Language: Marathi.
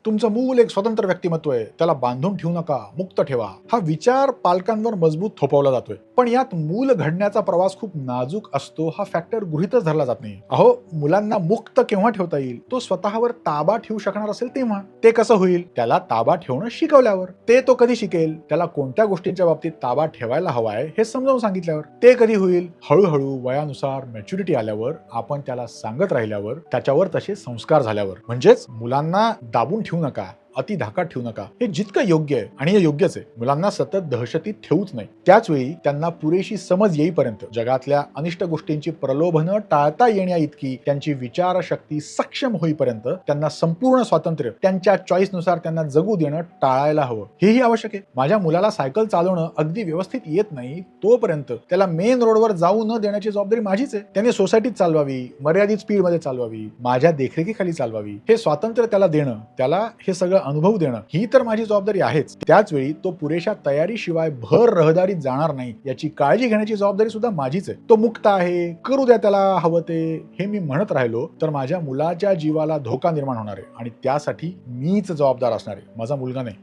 तुमचं मूल एक स्वतंत्र व्यक्तिमत्व आहे, त्याला बांधून ठेवू नका, मुक्त ठेवा. हा विचार पालकांवर मजबूत थोपवला जातोय. पण यात मूल घडण्याचा प्रवास खूप नाजूक असतो हा फॅक्टर गृहीतच धरला जात नाही. अहो, मुलांना मुक्त केव्हा ठेवता येईल? तो स्वतःवर ताबा ठेवू शकणार असेल तेव्हा. ते कसं होईल? त्याला ताबा ठेवणं शिकवल्यावर. ते तो कधी शिकेल? त्याला कोणत्या गोष्टींच्या बाबतीत ताबा ठेवायला हवाय हे समजावून सांगितल्यावर. ते कधी होईल? हळूहळू वयानुसार मॅच्युरिटी आल्यावर, आपण त्याला सांगत राहिल्यावर, त्याच्यावर तसे संस्कार झाल्यावर. म्हणजेच मुलांना दाबून ठेवू नका, अति धाकात ठेवू नका. हे जितकं योग्य आहे आणि हे योग्यच आहे. मुलांना सतत दहशतीत ठेवूच नाही. त्याच वेळी त्यांना पुरेशी समज येईपर्यंत, जगातल्या अनिष्ट गोष्टींची प्रलोभनं टाळता येण्या इतकी त्यांची विचारशक्ती सक्षम होईपर्यंत त्यांना संपूर्ण स्वातंत्र्य, त्यांच्या चॉईसनुसार त्यांना जगू देणं टाळायला हवं. हेही आवश्यक आहे. माझ्या मुलाला सायकल चालवणं अगदी व्यवस्थित येत नाही तोपर्यंत त्याला मेन रोडवर जाऊ न देण्याची जबाबदारी माझीच आहे. त्याने सोसायटीत चालवावी, मर्यादित स्पीडमध्ये चालवावी, माझ्या देखरेखीखाली चालवावी. हे स्वातंत्र्य त्याला देणं, त्याला हे सगळं अनुभव देणं, ही तर माझी जबाबदारी आहेच. त्याच वेळी तो पुरेशा तयारीशिवाय भर रहदारीत जाणार नाही याची काळजी घेण्याची जबाबदारी सुद्धा माझीच आहे. तो मुक्त आहे, करू द्या त्याला हवं ते, हे मी म्हणत राहिलो तर माझ्या मुलाच्या जीवाला धोका निर्माण होणार आहे आणि त्यासाठी मीच जबाबदार असणार आहे, माझा मुलगा नाही.